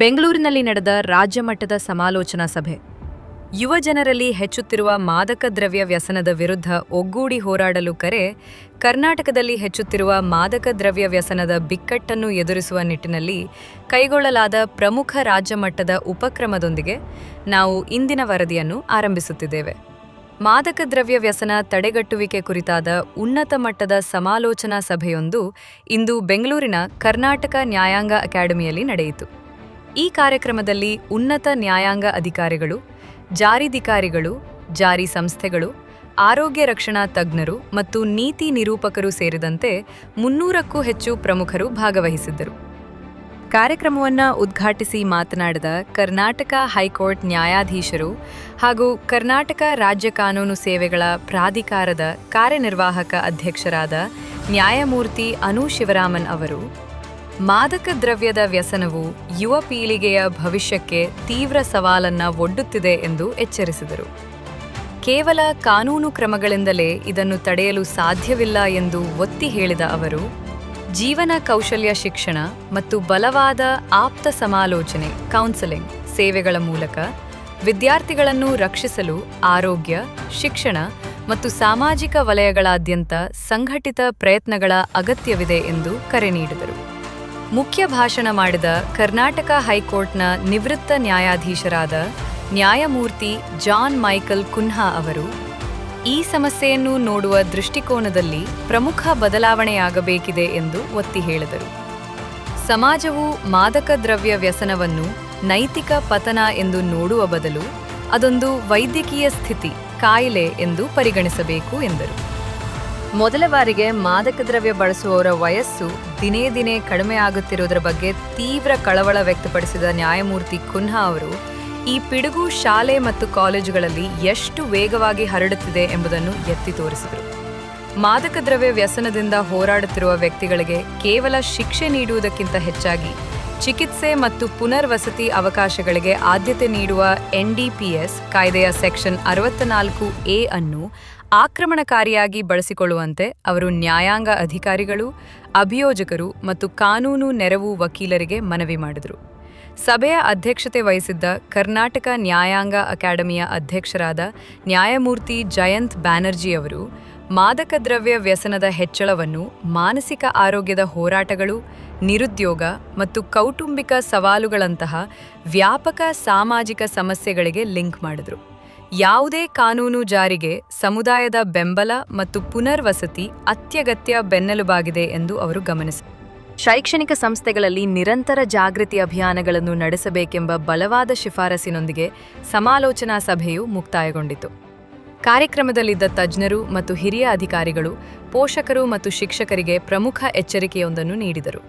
ಬೆಂಗಳೂರಿನಲ್ಲಿ ನಡೆದ ರಾಜ್ಯ ಮಟ್ಟದ ಸಮಾಲೋಚನಾ ಸಭೆ. ಯುವ ಜನರಲ್ಲಿ ಹೆಚ್ಚುತ್ತಿರುವ ಮಾದಕ ದ್ರವ್ಯ ವ್ಯಸನದ ವಿರುದ್ಧ ಒಗ್ಗೂಡಿ ಹೋರಾಡಲು ಕರೆ. ಕರ್ನಾಟಕದಲ್ಲಿ ಹೆಚ್ಚುತ್ತಿರುವ ಮಾದಕ ದ್ರವ್ಯ ವ್ಯಸನದ ಬಿಕ್ಕಟ್ಟನ್ನು ಎದುರಿಸುವ ನಿಟ್ಟಿನಲ್ಲಿ ಕೈಗೊಳ್ಳಲಾದ ಪ್ರಮುಖ ರಾಜ್ಯ ಮಟ್ಟದ ಉಪಕ್ರಮದೊಂದಿಗೆ ನಾವು ಇಂದಿನ ವರದಿಯನ್ನು ಆರಂಭಿಸುತ್ತಿದ್ದೇವೆ. ಮಾದಕ ದ್ರವ್ಯ ವ್ಯಸನ ತಡೆಗಟ್ಟುವಿಕೆ ಕುರಿತಾದ ಉನ್ನತ ಮಟ್ಟದ ಸಮಾಲೋಚನಾ ಸಭೆಯೊಂದು ಇಂದು ಬೆಂಗಳೂರಿನ ಕರ್ನಾಟಕ ನ್ಯಾಯಾಂಗ ಅಕಾಡೆಮಿಯಲ್ಲಿ ನಡೆಯಿತು. ಈ ಕಾರ್ಯಕ್ರಮದಲ್ಲಿ ಉನ್ನತ ನ್ಯಾಯಾಂಗ ಅಧಿಕಾರಿಗಳು, ಜಾರಿಧಿಕಾರಿಗಳು, ಜಾರಿ ಸಂಸ್ಥೆಗಳು, ಆರೋಗ್ಯ ರಕ್ಷಣಾ ತಜ್ಞರು ಮತ್ತು ನೀತಿ ನಿರೂಪಕರು ಸೇರಿದಂತೆ 300ಕ್ಕೂ ಹೆಚ್ಚು ಪ್ರಮುಖರು ಭಾಗವಹಿಸಿದ್ದರು. ಕಾರ್ಯಕ್ರಮವನ್ನು ಉದ್ಘಾಟಿಸಿ ಮಾತನಾಡಿದ ಕರ್ನಾಟಕ ಹೈಕೋರ್ಟ್ ನ್ಯಾಯಾಧೀಶರು ಹಾಗೂ ಕರ್ನಾಟಕ ರಾಜ್ಯ ಕಾನೂನು ಸೇವೆಗಳ ಪ್ರಾಧಿಕಾರದ ಕಾರ್ಯನಿರ್ವಾಹಕ ಅಧ್ಯಕ್ಷರಾದ ನ್ಯಾಯಮೂರ್ತಿ ಅನು ಶಿವರಾಮನ್ ಅವರು, ಮಾದಕ ದ್ರವ್ಯದ ವ್ಯಸನವು ಯುವ ಪೀಳಿಗೆಯ ಭವಿಷ್ಯಕ್ಕೆ ತೀವ್ರ ಸವಾಲನ್ನು ಒಡ್ಡುತ್ತಿದೆ ಎಂದು ಎಚ್ಚರಿಸಿದರು. ಕೇವಲ ಕಾನೂನು ಕ್ರಮಗಳಿಂದಲೇ ಇದನ್ನು ತಡೆಯಲು ಸಾಧ್ಯವಿಲ್ಲ ಎಂದು ಒತ್ತಿ ಹೇಳಿದ ಅವರು, ಜೀವನ ಕೌಶಲ್ಯ ಶಿಕ್ಷಣ ಮತ್ತು ಬಲವಾದ ಆಪ್ತ ಸಮಾಲೋಚನೆ ಕೌನ್ಸೆಲಿಂಗ್ ಸೇವೆಗಳ ಮೂಲಕ ವಿದ್ಯಾರ್ಥಿಗಳನ್ನು ರಕ್ಷಿಸಲು ಆರೋಗ್ಯ, ಶಿಕ್ಷಣ ಮತ್ತು ಸಾಮಾಜಿಕ ವಲಯಗಳಾದ್ಯಂತ ಸಂಘಟಿತ ಪ್ರಯತ್ನಗಳ ಅಗತ್ಯವಿದೆ ಎಂದು ಕರೆ ನೀಡಿದರು. ಮುಖ್ಯ ಭಾಷಣ ಮಾಡಿದ ಕರ್ನಾಟಕ ಹೈಕೋರ್ಟ್ನ ನಿವೃತ್ತ ನ್ಯಾಯಾಧೀಶರಾದ ನ್ಯಾಯಮೂರ್ತಿ ಜಾನ್ ಮೈಕಲ್ ಕುನ್ಹಾ ಅವರು, ಈ ಸಮಸ್ಯೆಯನ್ನು ನೋಡುವ ದೃಷ್ಟಿಕೋನದಲ್ಲಿ ಪ್ರಮುಖ ಬದಲಾವಣೆಯಾಗಬೇಕಿದೆ ಎಂದು ಒತ್ತಿ ಹೇಳಿದರು. ಸಮಾಜವು ಮಾದಕ ದ್ರವ್ಯ ವ್ಯಸನವನ್ನು ನೈತಿಕ ಪತನ ಎಂದು ನೋಡುವ ಬದಲು ಅದೊಂದು ವೈದ್ಯಕೀಯ ಸ್ಥಿತಿ, ಕಾಯಿಲೆ ಎಂದು ಪರಿಗಣಿಸಬೇಕು ಎಂದರು. ಮೊದಲ ಬಾರಿಗೆ ಮಾದಕ ದ್ರವ್ಯ ಬಳಸುವವರ ವಯಸ್ಸು ದಿನೇ ದಿನೇ ಕಡಿಮೆಯಾಗುತ್ತಿರುವುದರ ಬಗ್ಗೆ ತೀವ್ರ ಕಳವಳ ವ್ಯಕ್ತಪಡಿಸಿದ ನ್ಯಾಯಮೂರ್ತಿ ಕುನ್ಹಾ ಅವರು, ಈ ಪಿಡುಗು ಶಾಲೆ ಮತ್ತು ಕಾಲೇಜುಗಳಲ್ಲಿ ಎಷ್ಟು ವೇಗವಾಗಿ ಹರಡುತ್ತಿದೆ ಎಂಬುದನ್ನು ಎತ್ತಿ ತೋರಿಸಿದರು. ಮಾದಕ ದ್ರವ್ಯ ವ್ಯಸನದಿಂದ ಹೋರಾಡುತ್ತಿರುವ ವ್ಯಕ್ತಿಗಳಿಗೆ ಕೇವಲ ಶಿಕ್ಷೆ ನೀಡುವುದಕ್ಕಿಂತ ಹೆಚ್ಚಾಗಿ ಚಿಕಿತ್ಸೆ ಮತ್ತು ಪುನರ್ವಸತಿ ಅವಕಾಶಗಳಿಗೆ ಆದ್ಯತೆ ನೀಡುವ NDPS ಕಾಯ್ದೆಯ ಸೆಕ್ಷನ್ 64A ಅನ್ನು ಆಕ್ರಮಣಕಾರಿಯಾಗಿ ಬಳಸಿಕೊಳ್ಳುವಂತೆ ಅವರು ನ್ಯಾಯಾಂಗ ಅಧಿಕಾರಿಗಳು, ಅಭಿಯೋಜಕರು ಮತ್ತು ಕಾನೂನು ನೆರವು ವಕೀಲರಿಗೆ ಮನವಿ ಮಾಡಿದರು. ಸಭೆಯ ಅಧ್ಯಕ್ಷತೆ ವಹಿಸಿದ್ದ ಕರ್ನಾಟಕ ನ್ಯಾಯಾಂಗ ಅಕಾಡೆಮಿಯ ಅಧ್ಯಕ್ಷರಾದ ನ್ಯಾಯಮೂರ್ತಿ ಜಯಂತ್ ಬ್ಯಾನರ್ಜಿ ಅವರು, ಮಾದಕ ದ್ರವ್ಯ ವ್ಯಸನದ ಹೆಚ್ಚಳವನ್ನು ಮಾನಸಿಕ ಆರೋಗ್ಯದ ಹೋರಾಟಗಳು, ನಿರುದ್ಯೋಗ ಮತ್ತು ಕೌಟುಂಬಿಕ ಸವಾಲುಗಳಂತಹ ವ್ಯಾಪಕ ಸಾಮಾಜಿಕ ಸಮಸ್ಯೆಗಳಿಗೆ ಲಿಂಕ್ ಮಾಡಿದರು. ಯಾವುದೇ ಕಾನೂನು ಜಾರಿಗೆ ಸಮುದಾಯದ ಬೆಂಬಲ ಮತ್ತು ಪುನರ್ವಸತಿ ಅತ್ಯಗತ್ಯ ಬೆನ್ನೆಲುಬಾಗಿದೆ ಎಂದು ಅವರು ಗಮನಿಸಿದರು. ಶೈಕ್ಷಣಿಕ ಸಂಸ್ಥೆಗಳಲ್ಲಿ ನಿರಂತರ ಜಾಗೃತಿ ಅಭಿಯಾನಗಳನ್ನು ನಡೆಸಬೇಕೆಂಬ ಬಲವಾದ ಶಿಫಾರಸಿನೊಂದಿಗೆ ಸಮಾಲೋಚನಾ ಸಭೆಯು ಮುಕ್ತಾಯಗೊಂಡಿತು. ಕಾರ್ಯಕ್ರಮದಲ್ಲಿದ್ದ ತಜ್ಞರು ಮತ್ತು ಹಿರಿಯ ಅಧಿಕಾರಿಗಳು ಪೋಷಕರು ಮತ್ತು ಶಿಕ್ಷಕರಿಗೆ ಪ್ರಮುಖ ಎಚ್ಚರಿಕೆಯೊಂದನ್ನು ನೀಡಿದರು.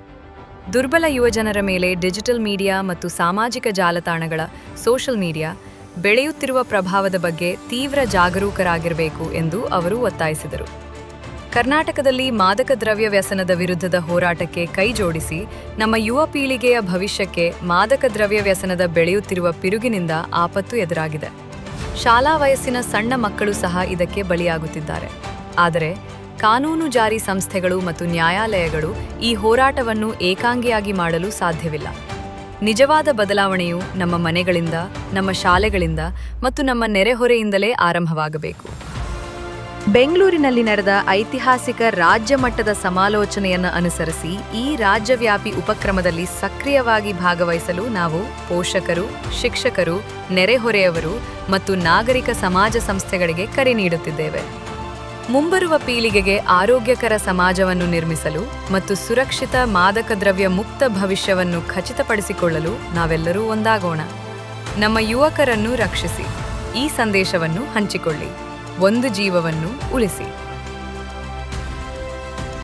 ದುರ್ಬಲ ಯುವಜನರ ಮೇಲೆ ಡಿಜಿಟಲ್ ಮೀಡಿಯಾ ಮತ್ತು ಸಾಮಾಜಿಕ ಜಾಲತಾಣಗಳ ಸೋಷಿಯಲ್ ಮೀಡಿಯಾ ಬೆಳೆಯುತ್ತಿರುವ ಪ್ರಭಾವದ ಬಗ್ಗೆ ತೀವ್ರ ಜಾಗರೂಕರಾಗಿರಬೇಕು ಎಂದು ಅವರು ಒತ್ತಾಯಿಸಿದರು. ಕರ್ನಾಟಕದಲ್ಲಿ ಮಾದಕ ದ್ರವ್ಯ ವ್ಯಸನದ ವಿರುದ್ಧದ ಹೋರಾಟಕ್ಕೆ ಕೈಜೋಡಿಸಿ ನಮ್ಮ ಯುವ ಪೀಳಿಗೆಯ ಭವಿಷ್ಯಕ್ಕೆ ಮಾದಕ ದ್ರವ್ಯ ವ್ಯಸನದ ಬೆಳೆಯುತ್ತಿರುವ ಪಿರುಗಿನಿಂದ ಆಪತ್ತು ಎದುರಾಗಿದೆ. ಶಾಲಾ ವಯಸ್ಸಿನ ಸಣ್ಣ ಮಕ್ಕಳು ಸಹ ಇದಕ್ಕೆ ಬಲಿಯಾಗುತ್ತಿದ್ದಾರೆ. ಆದರೆ ಕಾನೂನು ಜಾರಿ ಸಂಸ್ಥೆಗಳು ಮತ್ತು ನ್ಯಾಯಾಲಯಗಳು ಈ ಹೋರಾಟವನ್ನು ಏಕಾಂಗಿಯಾಗಿ ಮಾಡಲು ಸಾಧ್ಯವಿಲ್ಲ. ನಿಜವಾದ ಬದಲಾವಣೆಯು ನಮ್ಮ ಮನೆಗಳಿಂದ, ನಮ್ಮ ಶಾಲೆಗಳಿಂದ ಮತ್ತು ನಮ್ಮ ನೆರೆಹೊರೆಯಿಂದಲೇ ಆರಂಭವಾಗಬೇಕು. ಬೆಂಗಳೂರಿನಲ್ಲಿ ನಡೆದ ಐತಿಹಾಸಿಕ ರಾಜ್ಯ ಮಟ್ಟದ ಸಮಾಲೋಚನೆಯನ್ನು ಅನುಸರಿಸಿ ಈ ರಾಜ್ಯವ್ಯಾಪಿ ಉಪಕ್ರಮದಲ್ಲಿ ಸಕ್ರಿಯವಾಗಿ ಭಾಗವಹಿಸಲು ನಾವು ಪೋಷಕರು, ಶಿಕ್ಷಕರು, ನೆರೆಹೊರೆಯವರು ಮತ್ತು ನಾಗರಿಕ ಸಮಾಜ ಸಂಸ್ಥೆಗಳಿಗೆ ಕರೆ ನೀಡುತ್ತಿದ್ದೇವೆ. ಮುಂಬರುವ ಪೀಳಿಗೆಗೆ ಆರೋಗ್ಯಕರ ಸಮಾಜವನ್ನು ನಿರ್ಮಿಸಲು ಮತ್ತು ಸುರಕ್ಷಿತ ಮಾದಕ ದ್ರವ್ಯ ಮುಕ್ತ ಭವಿಷ್ಯವನ್ನು ಖಚಿತಪಡಿಸಿಕೊಳ್ಳಲು ನಾವೆಲ್ಲರೂ ಒಂದಾಗೋಣ. ನಮ್ಮ ಯುವಕರನ್ನು ರಕ್ಷಿಸಿ. ಈ ಸಂದೇಶವನ್ನು ಹಂಚಿಕೊಳ್ಳಿ. ಒಂದು ಜೀವವನ್ನು ಉಳಿಸಿ.